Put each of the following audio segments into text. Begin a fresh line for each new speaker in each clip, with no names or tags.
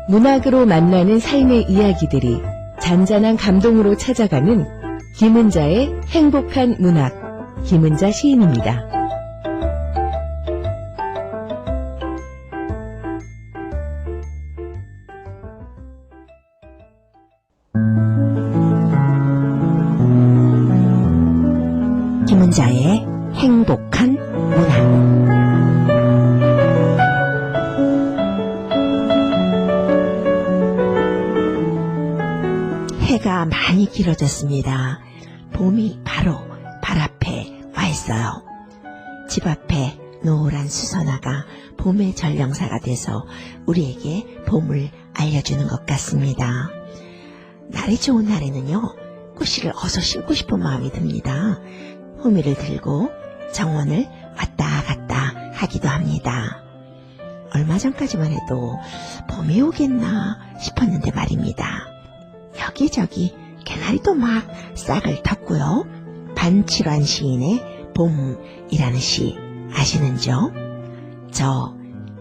문학으로 만나는 삶의 이야기들이 잔잔한 감동으로 찾아가는 김은자의 행복한 문학, 김은자 시인입니다. 김은자의 행복한 문학. 해가 많이 길어졌습니다. 봄이 바로 발 앞에 와 있어요. 집 앞에 노란 수선화가 봄의 전령사가 돼서 우리에게 봄을 알려주는 것 같습니다. 날이 좋은 날에는요, 꽃씨를 어서 심고 싶은 마음이 듭니다. 호미를 들고 정원을 왔다 갔다 하기도 합니다. 얼마 전까지만 해도 봄이 오겠나 싶었는데 말입니다. 여기저기 개나리도 막 싹을 텄고요. 반칠환 시인의 봄이라는 시 아시는지요? 저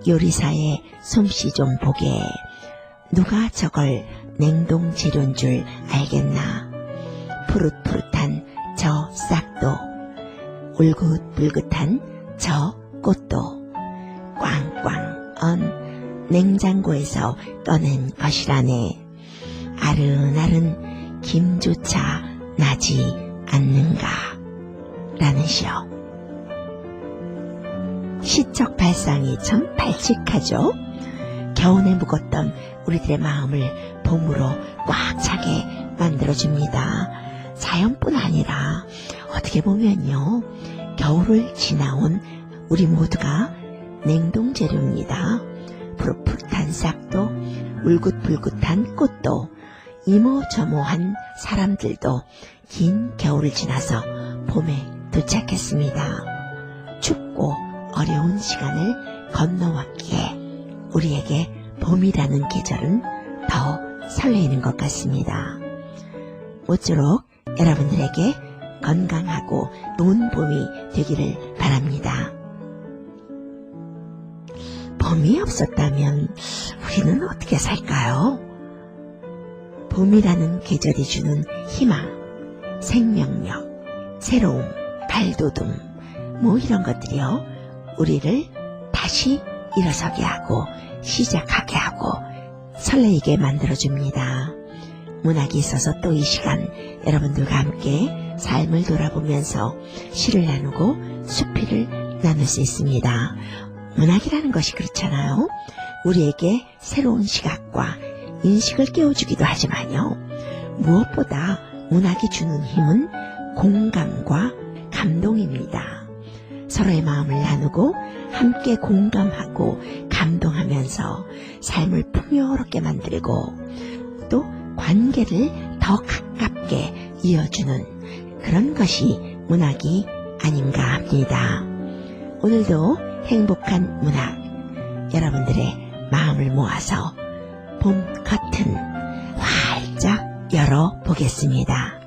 요리사의 솜씨 좀 보게, 누가 저걸 냉동 재료인 줄 알겠나. 푸릇푸릇한 저 싹도, 울긋불긋한 저 꽃도 꽝꽝 언 냉장고에서 꺼낸 것이라네. 아른아른 김조차 나지 않는가 라는 시요. 시적 발상이 참 발칙하죠. 겨우내 묵었던 우리들의 마음을 봄으로 꽉 차게 만들어줍니다. 자연뿐 아니라 어떻게 보면요, 겨울을 지나온 우리 모두가 냉동재료입니다. 푸릇푸릇한 싹도, 울긋불긋한 꽃도, 이모저모한 사람들도 긴 겨울을 지나서 봄에 도착했습니다. 춥고 어려운 시간을 건너왔기에 우리에게 봄이라는 계절은 더 설레이는 것 같습니다. 모쪼록 여러분들에게 건강하고 좋은 봄이 되기를 바랍니다. 봄이 없었다면 우리는 어떻게 살까요? 봄이라는 계절이 주는 희망, 생명력, 새로움, 발돋움, 뭐 이런 것들이요, 우리를 다시 일어서게 하고 시작하게 하고 설레이게 만들어줍니다. 문학이 있어서 또 이 시간 여러분들과 함께 삶을 돌아보면서 시를 나누고 수필을 나눌 수 있습니다. 문학이라는 것이 그렇잖아요. 우리에게 새로운 시각과 인식을 깨워주기도 하지만요, 무엇보다 문학이 주는 힘은 공감과 감동입니다. 서로의 마음을 나누고 함께 공감하고 감동하면서 삶을 풍요롭게 만들고 또 관계를 더 가깝게 이어주는 그런 것이 문학이 아닌가 합니다. 오늘도 행복한 문학, 여러분들의 마음을 모아서 봄 커튼 활짝 열어보겠습니다.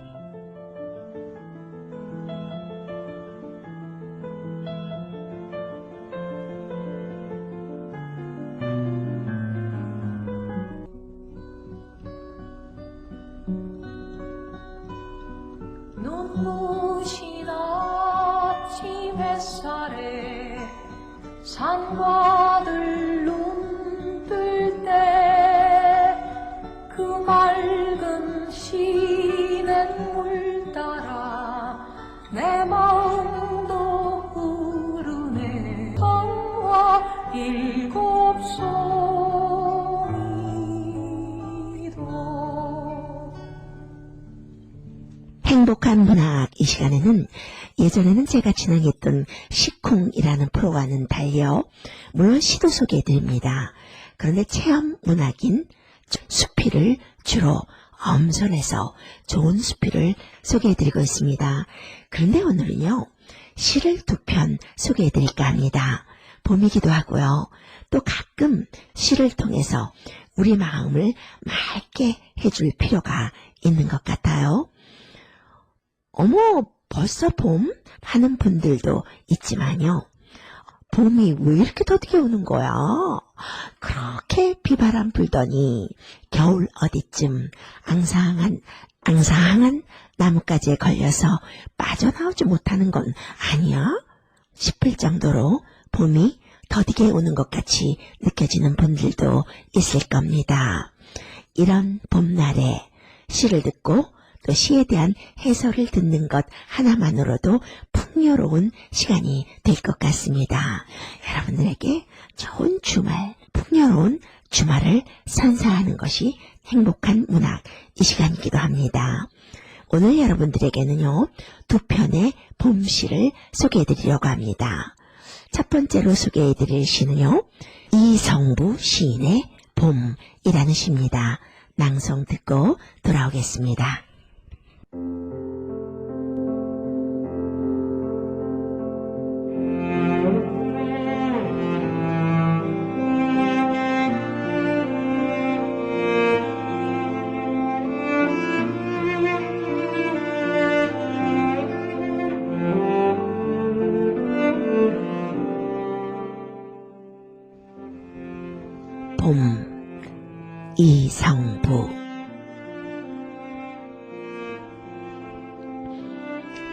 눈부신 아침 햇살에 산과들 눈뜰 때 그 맑은 시냇물 따라 내 마음도 흐르네. 성화 일곱 송이도.
행복한 문학 이 시간에는 예전에는 제가 진행했던 시콩이라는 프로와는 달려 물론 시도 소개해드립니다. 그런데 체험 문학인 수필을 주로 엄선해서 좋은 수필을 소개해드리고 있습니다. 그런데 오늘은요, 시를 두 편 소개해드릴까 합니다. 봄이기도 하고요. 또 가끔 시를 통해서 우리 마음을 맑게 해줄 필요가 있는 것 같아요. 어머, 벌써 봄? 하는 분들도 있지만요. 봄이 왜 이렇게 더디게 오는 거야? 그렇게 비바람 불더니 겨울 어디쯤 앙상한 나뭇가지에 걸려서 빠져나오지 못하는 건 아니야? 싶을 정도로 봄이 더디게 오는 것 같이 느껴지는 분들도 있을 겁니다. 이런 봄날에 시를 듣고 또 시에 대한 해설을 듣는 것 하나만으로도 풍요로운 시간이 될 것 같습니다. 여러분들에게 좋은 주말, 풍요로운 주말을 선사하는 것이 행복한 문학 이 시간이기도 합니다. 오늘 여러분들에게는요, 두 편의 봄시를 소개해드리려고 합니다. 첫 번째로 소개해드릴 시는요, 이성부 시인의 봄이라는 시입니다. 낭송 듣고 돌아오겠습니다. 봄, 이성부.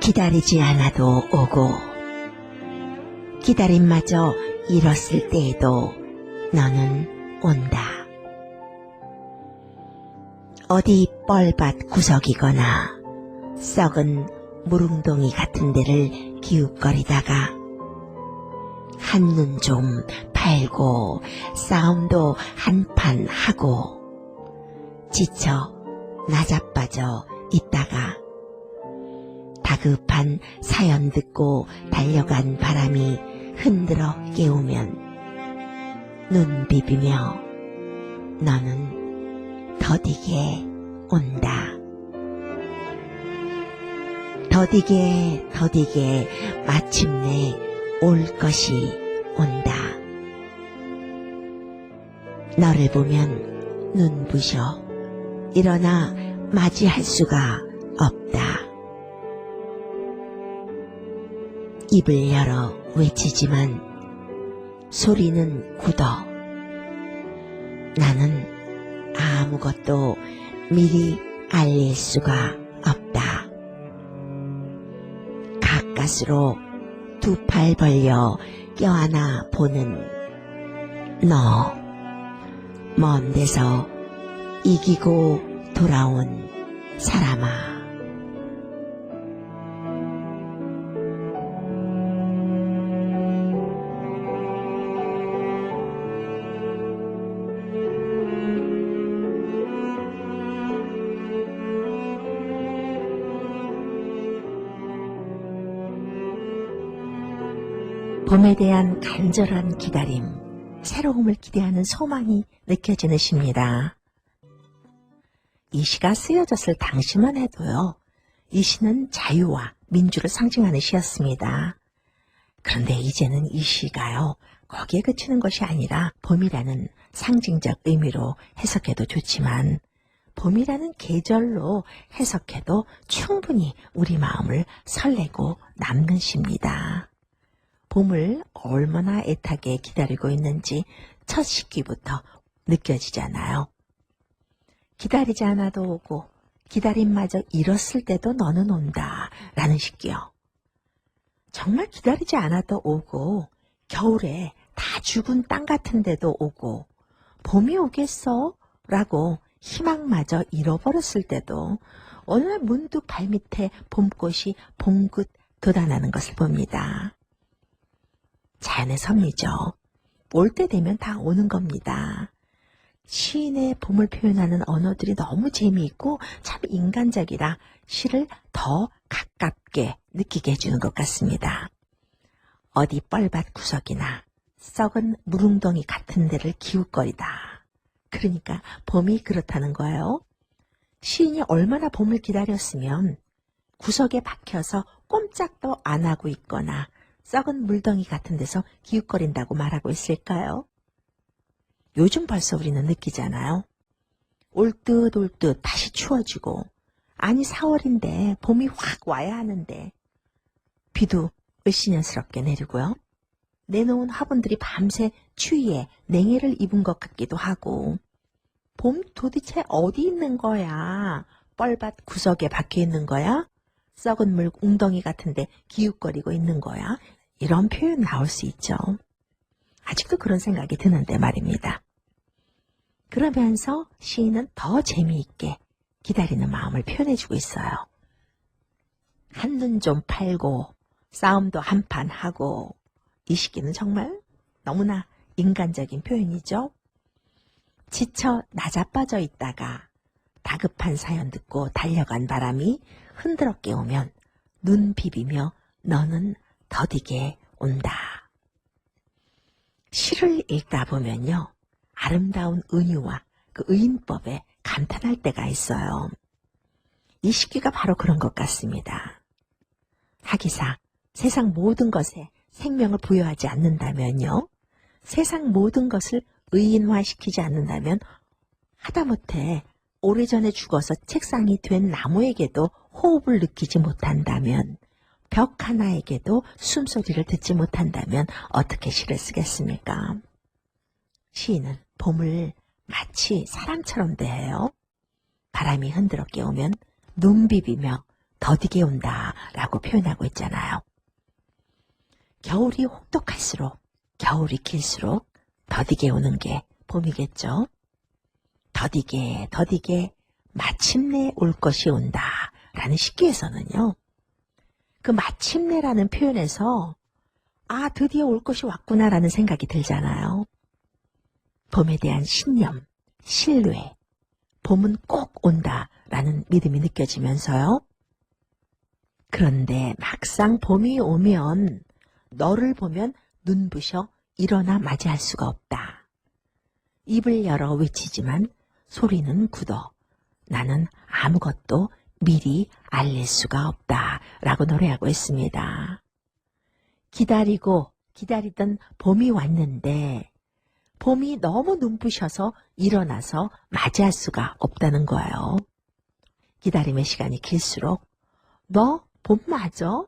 기다리지 않아도 오고 기다림마저 잃었을 때에도 너는 온다. 어디 뻘밭 구석이거나 썩은 무릉동이 같은 데를 기웃거리다가 한눈 좀 팔고 싸움도 한판 하고 지쳐 나자빠져 있다가 다급한 사연 듣고 달려간 바람이 흔들어 깨우면 눈 비비며 너는 더디게 온다. 더디게 마침내 올 것이 온다. 너를 보면 눈부셔 일어나 맞이할 수가 없다. 입을 열어 외치지만 소리는 굳어. 나는 아무것도 미리 알릴 수가 없다. 가까스로 두 팔 벌려 껴안아 보는 너, 먼 데서 이기고 돌아온 사람아. 봄에 대한 간절한 기다림, 새로움을 기대하는 소망이 느껴지는 시입니다. 이 시가 쓰여졌을 당시만 해도요, 이 시는 자유와 민주를 상징하는 시였습니다. 그런데 이제는 이 시가요, 거기에 그치는 것이 아니라 봄이라는 상징적 의미로 해석해도 좋지만 봄이라는 계절로 해석해도 충분히 우리 마음을 설레고 남는 시입니다. 봄을 얼마나 애타게 기다리고 있는지 첫 시기부터 느껴지잖아요. 기다리지 않아도 오고 기다림마저 잃었을 때도 너는 온다 라는 시기요. 정말 기다리지 않아도 오고 겨울에 다 죽은 땅 같은 데도 오고 봄이 오겠어? 라고 희망마저 잃어버렸을 때도 어느 날 문득 발밑에 봄꽃이 봉긋 돋아나는 것을 봅니다. 자연의 섭리죠. 올 때 되면 다 오는 겁니다. 시인의 봄을 표현하는 언어들이 너무 재미있고 참 인간적이라 시를 더 가깝게 느끼게 해주는 것 같습니다. 어디 뻘밭 구석이나 썩은 무릉덩이 같은 데를 기웃거리다. 그러니까 봄이 그렇다는 거예요. 시인이 얼마나 봄을 기다렸으면 구석에 박혀서 꼼짝도 안 하고 있거나 썩은 물덩이 같은 데서 기웃거린다고 말하고 있을까요? 요즘 벌써 우리는 느끼잖아요. 올 듯 다시 추워지고 아니 4월인데 봄이 확 와야 하는데 비도 을씨년스럽게 내리고요. 내놓은 화분들이 밤새 추위에 냉해를 입은 것 같기도 하고, 봄 도대체 어디 있는 거야? 뻘밭 구석에 박혀 있는 거야? 썩은 물 웅덩이 같은데 기웃거리고 있는 거야? 이런 표현 나올 수 있죠. 아직도 그런 생각이 드는데 말입니다. 그러면서 시인은 더 재미있게 기다리는 마음을 표현해주고 있어요. 한눈 좀 팔고 싸움도 한판 하고, 이 시기는 정말 너무나 인간적인 표현이죠. 지쳐 나자빠져 있다가 다급한 사연 듣고 달려간 바람이 흔들어 깨우면 눈 비비며 너는 더디게 온다. 시를 읽다 보면요, 아름다운 은유와 그 의인법에 감탄할 때가 있어요. 이 시기가 바로 그런 것 같습니다. 하기사 세상 모든 것에 생명을 부여하지 않는다면요, 세상 모든 것을 의인화시키지 않는다면 하다못해 오래전에 죽어서 책상이 된 나무에게도 호흡을 느끼지 못한다면, 벽 하나에게도 숨소리를 듣지 못한다면 어떻게 시를 쓰겠습니까? 시인은 봄을 마치 사람처럼 대해요. 바람이 흔들어 깨우면 눈 비비며 더디게 온다 라고 표현하고 있잖아요. 겨울이 혹독할수록, 겨울이 길수록 더디게 오는 게 봄이겠죠. 더디게 더디게 마침내 올 것이 온다 라는 시기에서는요, 그 마침내라는 표현에서 아, 드디어 올 것이 왔구나 라는 생각이 들잖아요. 봄에 대한 신념, 신뢰, 봄은 꼭 온다 라는 믿음이 느껴지면서요. 그런데 막상 봄이 오면 너를 보면 눈부셔 일어나 맞이할 수가 없다. 입을 열어 외치지만 소리는 굳어 나는 아무것도 미리 알릴 수가 없다 라고 노래하고 있습니다. 기다리고 기다리던 봄이 왔는데 봄이 너무 눈부셔서 일어나서 맞이할 수가 없다는 거예요. 기다림의 시간이 길수록 너 봄 맞아?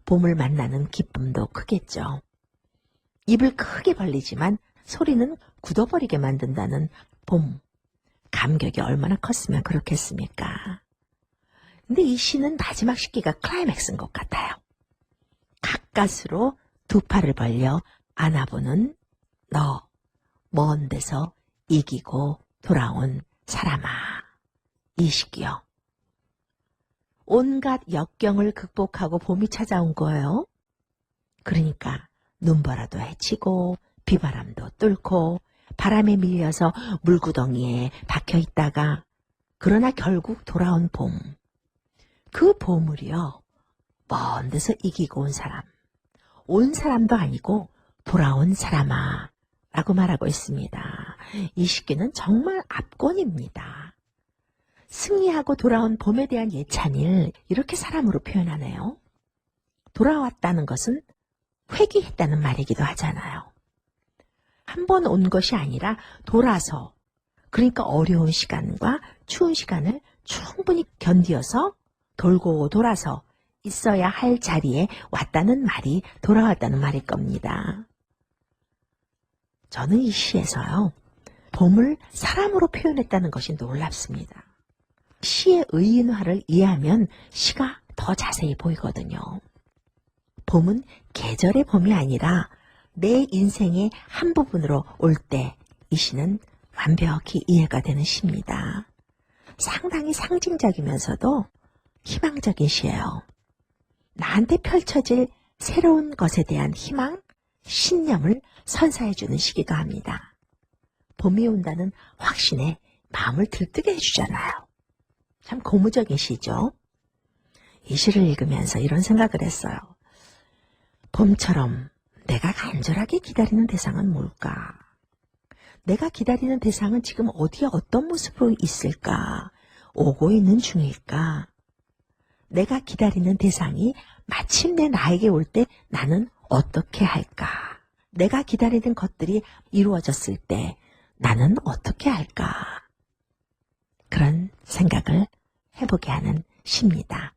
봄을 만나는 기쁨도 크겠죠. 입을 크게 벌리지만 소리는 굳어버리게 만든다는 봄. 감격이 얼마나 컸으면 그렇겠습니까? 근데 이 시는 마지막 시기가 클라이맥스인 것 같아요. 가까스로 두 팔을 벌려 안아보는 너, 먼 데서 이기고 돌아온 사람아. 이 시기요. 온갖 역경을 극복하고 봄이 찾아온 거예요. 그러니까 눈보라도 헤치고 비바람도 뚫고 바람에 밀려서 물구덩이에 박혀 있다가 그러나 결국 돌아온 봄. 그 봄을요, 먼 데서 이기고 온 사람. 온 사람도 아니고 돌아온 사람아 라고 말하고 있습니다. 이 시기는 정말 압권입니다. 승리하고 돌아온 봄에 대한 예찬일, 이렇게 사람으로 표현하네요. 돌아왔다는 것은 회귀했다는 말이기도 하잖아요. 한 번 온 것이 아니라 돌아서, 그러니까 어려운 시간과 추운 시간을 충분히 견디어서 돌고 돌아서 있어야 할 자리에 왔다는 말이 돌아왔다는 말일 겁니다. 저는 이 시에서요, 봄을 사람으로 표현했다는 것이 놀랍습니다. 시의 의인화를 이해하면 시가 더 자세히 보이거든요. 봄은 계절의 봄이 아니라 내 인생의 한 부분으로 올 때 이 시는 완벽히 이해가 되는 시입니다. 상당히 상징적이면서도 희망적인 시예요. 나한테 펼쳐질 새로운 것에 대한 희망, 신념을 선사해주는 시기도 합니다. 봄이 온다는 확신에 마음을 들뜨게 해주잖아요. 참 고무적인 시죠. 이 시를 읽으면서 이런 생각을 했어요. 봄처럼 내가 간절하게 기다리는 대상은 뭘까? 내가 기다리는 대상은 지금 어디에 어떤 모습으로 있을까? 오고 있는 중일까? 내가 기다리는 대상이 마침내 나에게 올 때 나는 어떻게 할까? 내가 기다리는 것들이 이루어졌을 때 나는 어떻게 할까? 그런 생각을 해보게 하는 시입니다.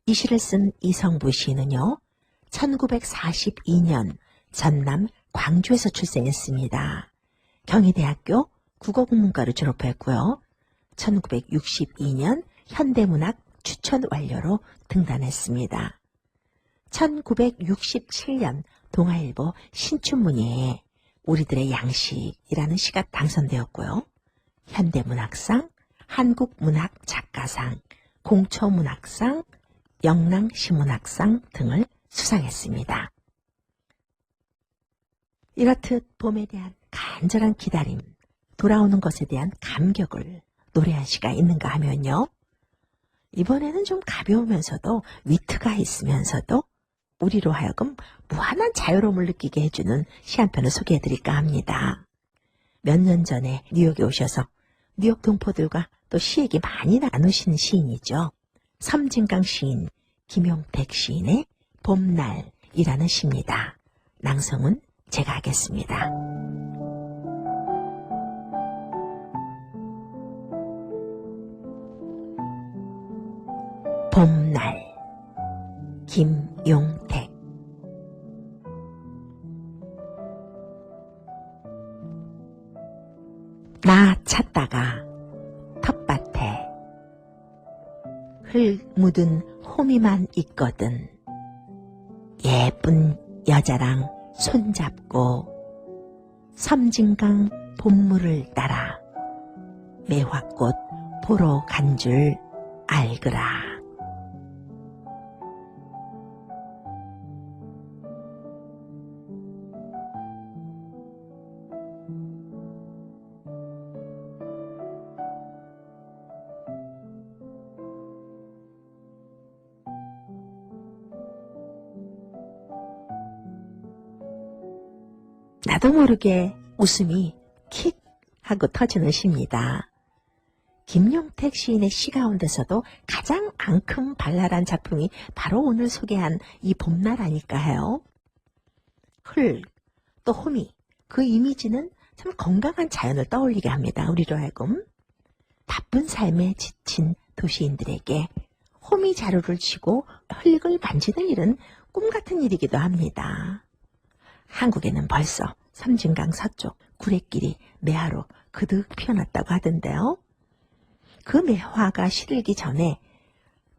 이 시를 쓴 이성부 시인은요, 1942년 전남 광주에서 출생했습니다. 경희대학교 국어국문과를 졸업했고요. 1962년 현대문학 추천 완료로 등단했습니다. 1967년 동아일보 신춘문예에 우리들의 양식이라는 시가 당선되었고요. 현대문학상, 한국문학작가상, 공초문학상, 영랑시문학상 등을 수상했습니다. 이렇듯 봄에 대한 간절한 기다림, 돌아오는 것에 대한 감격을 노래한 시가 있는가 하면요. 이번에는 좀 가벼우면서도 위트가 있으면서도 우리로 하여금 무한한 자유로움을 느끼게 해주는 시 한 편을 소개해드릴까 합니다. 몇 년 전에 뉴욕에 오셔서 뉴욕 동포들과 또 시 얘기 많이 나누시는 시인이죠. 섬진강 시인, 김용택 시인의 봄날이라는 시입니다. 낭송은 제가 하겠습니다. 봄날, 김용택. 나 찾다가 텃밭에 흙 묻은 호미만 있거든. 예쁜 여자랑 손잡고 섬진강 봄물을 따라 매화꽃 보러 간 줄 알거라. 나도 모르게 웃음이 킥 하고 터지는 시입니다. 김용택 시인의 시 가운데서도 가장 앙큼 발랄한 작품이 바로 오늘 소개한 이 봄날 아닐까 해요. 흙, 또 호미, 그 이미지는 참 건강한 자연을 떠올리게 합니다. 우리로 하여금. 바쁜 삶에 지친 도시인들에게 호미 자루를 쥐고 흙을 만지는 일은 꿈 같은 일이기도 합니다. 한국에는 벌써 섬진강 서쪽 구례길이 매화로 그득 피어났다고 하던데요. 그 매화가 시들기 전에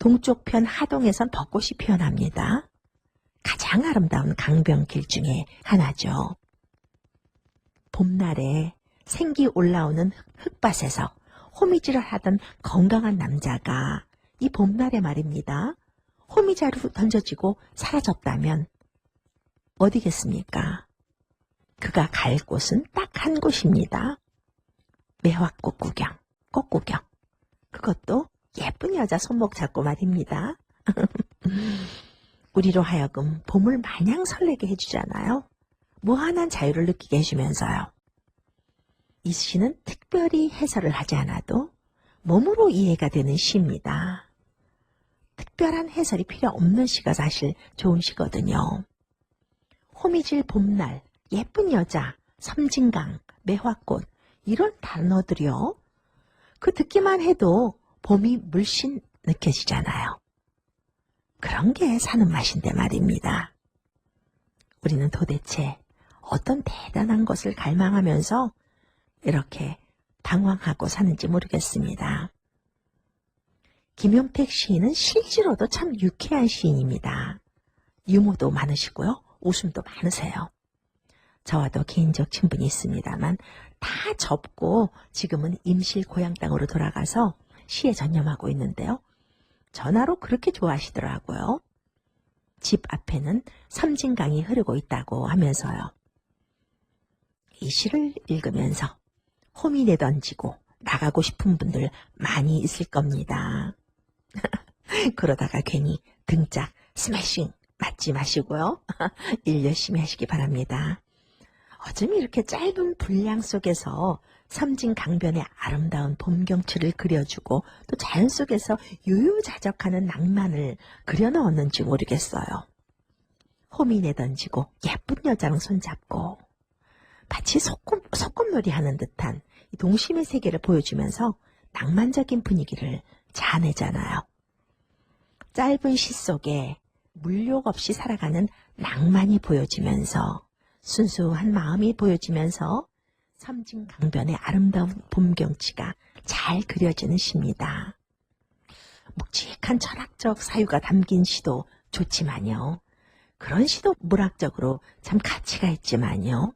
동쪽편 하동에선 벚꽃이 피어납니다. 가장 아름다운 강변길 중에 하나죠. 봄날에 생기 올라오는 흙밭에서 호미질을 하던 건강한 남자가 이 봄날에 말입니다. 호미자루 던져지고 사라졌다면 어디겠습니까? 그가 갈 곳은 딱 한 곳입니다. 매화꽃 구경, 꽃 구경. 그것도 예쁜 여자 손목 잡고 말입니다. 우리로 하여금 봄을 마냥 설레게 해주잖아요. 무한한 자유를 느끼게 해주면서요. 이 시는 특별히 해설을 하지 않아도 몸으로 이해가 되는 시입니다. 특별한 해설이 필요 없는 시가 사실 좋은 시거든요. 호미질 봄날, 예쁜 여자, 섬진강, 매화꽃 이런 단어들이요. 그 듣기만 해도 봄이 물씬 느껴지잖아요. 그런 게 사는 맛인데 말입니다. 우리는 도대체 어떤 대단한 것을 갈망하면서 이렇게 방황하고 사는지 모르겠습니다. 김용택 시인은 실제로도 참 유쾌한 시인입니다. 유머도 많으시고요. 웃음도 많으세요. 저와도 개인적 친분이 있습니다만 다 접고 지금은 임실 고향 땅으로 돌아가서 시에 전념하고 있는데요. 전화로 그렇게 좋아하시더라고요. 집 앞에는 섬진강이 흐르고 있다고 하면서요. 이 시를 읽으면서 호미 내던지고 나가고 싶은 분들 많이 있을 겁니다. 그러다가 괜히 등짝 스매싱 맞지 마시고요. 일 열심히 하시기 바랍니다. 어쩜 이렇게 짧은 분량 속에서 섬진 강변의 아름다운 봄 경치를 그려주고 또 자연 속에서 유유자적하는 낭만을 그려넣었는지 모르겠어요. 호미 내던지고 예쁜 여자랑 손잡고 마치 소꿉놀이 하는 듯한 이 동심의 세계를 보여주면서 낭만적인 분위기를 자아내잖아요. 짧은 시 속에 물욕 없이 살아가는 낭만이 보여지면서 순수한 마음이 보여지면서 섬진강변의 아름다운 봄 경치가 잘 그려지는 시입니다. 묵직한 철학적 사유가 담긴 시도 좋지만요. 그런 시도 문학적으로 참 가치가 있지만요.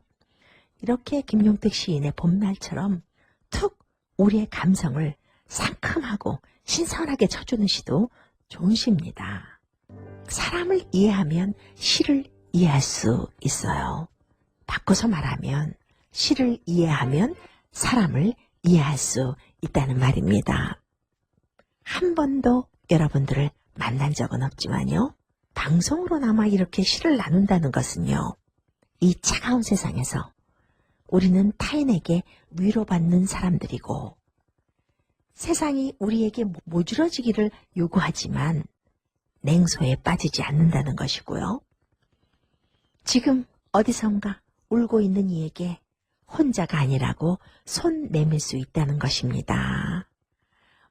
이렇게 김용택 시인의 봄날처럼 툭 우리의 감성을 상큼하고 신선하게 쳐주는 시도 좋은 시입니다. 사람을 이해하면 시를 이해할 수 있어요. 바꿔서 말하면 시를 이해하면 사람을 이해할 수 있다는 말입니다. 한 번도 여러분들을 만난 적은 없지만요. 방송으로나마 이렇게 시를 나눈다는 것은요. 이 차가운 세상에서 우리는 타인에게 위로받는 사람들이고 세상이 우리에게 모질어지기를 요구하지만 냉소에 빠지지 않는다는 것이고요. 지금 어디선가 울고 있는 이에게 혼자가 아니라고 손 내밀 수 있다는 것입니다.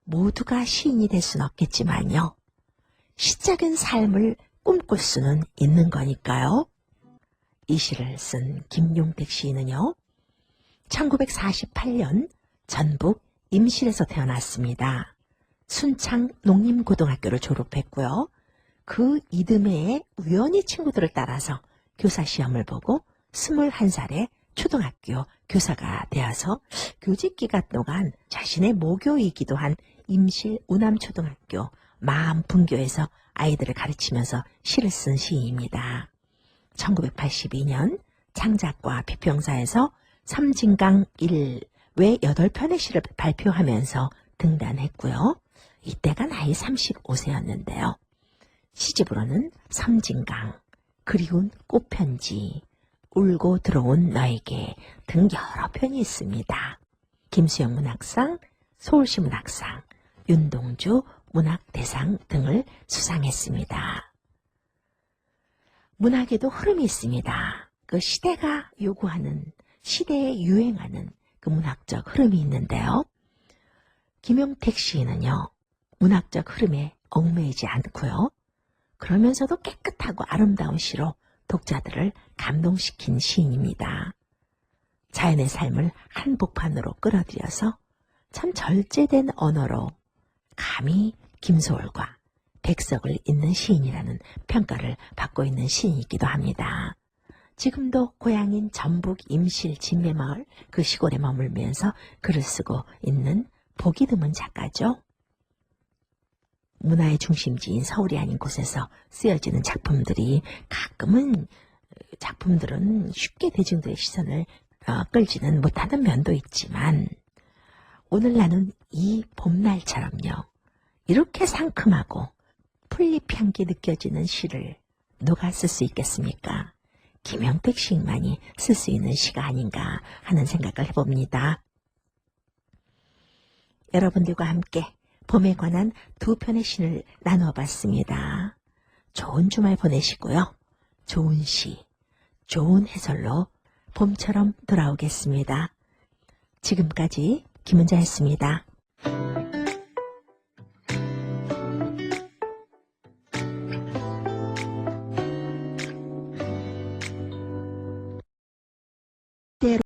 모두가 시인이 될 수는 없겠지만요. 시적인 삶을 꿈꿀 수는 있는 거니까요. 이 시를 쓴 김용택 시인은요. 1948년 전북 임실에서 태어났습니다. 순창 농림고등학교를 졸업했고요. 그 이듬해에 우연히 친구들을 따라서 교사 시험을 보고 21살에 초등학교 교사가 되어서 교직 기간 동안 자신의 모교이기도 한 임실 우남초등학교 마암분교에서 아이들을 가르치면서 시를 쓴 시인입니다. 1982년 창작과 비평사에서 섬진강 1 외 8편의 시를 발표하면서 등단했고요. 이때가 나이 35세였는데요. 시집으로는 섬진강, 그리운 꽃편지, 울고 들어온 너에게 등 여러 편이 있습니다. 김수영 문학상, 서울시 문학상, 윤동주 문학대상 등을 수상했습니다. 문학에도 흐름이 있습니다. 그 시대가 요구하는, 시대에 유행하는 그 문학적 흐름이 있는데요. 김용택 시인은요, 문학적 흐름에 얽매이지 않고요. 그러면서도 깨끗하고 아름다운 시로 독자들을 감동시킨 시인입니다. 자연의 삶을 한복판으로 끌어들여서 참 절제된 언어로 감히 김소월과 백석을 잇는 시인이라는 평가를 받고 있는 시인이기도 합니다. 지금도 고향인 전북 임실 진매마을 그 시골에 머물면서 글을 쓰고 있는 보기 드문 작가죠. 문화의 중심지인 서울이 아닌 곳에서 쓰여지는 작품들이 가끔은 작품들은 쉽게 대중들의 시선을 끌지는 못하는 면도 있지만 오늘 나눈 이 봄날처럼요. 이렇게 상큼하고 풀잎 향기 느껴지는 시를 누가 쓸 수 있겠습니까? 김용택 시인만이 쓸 수 있는 시가 아닌가 하는 생각을 해봅니다. 여러분들과 함께 봄에 관한 두 편의 시를 나누어 봤습니다. 좋은 주말 보내시고요. 좋은 시, 좋은 해설로 봄처럼 돌아오겠습니다. 지금까지 김은자였습니다.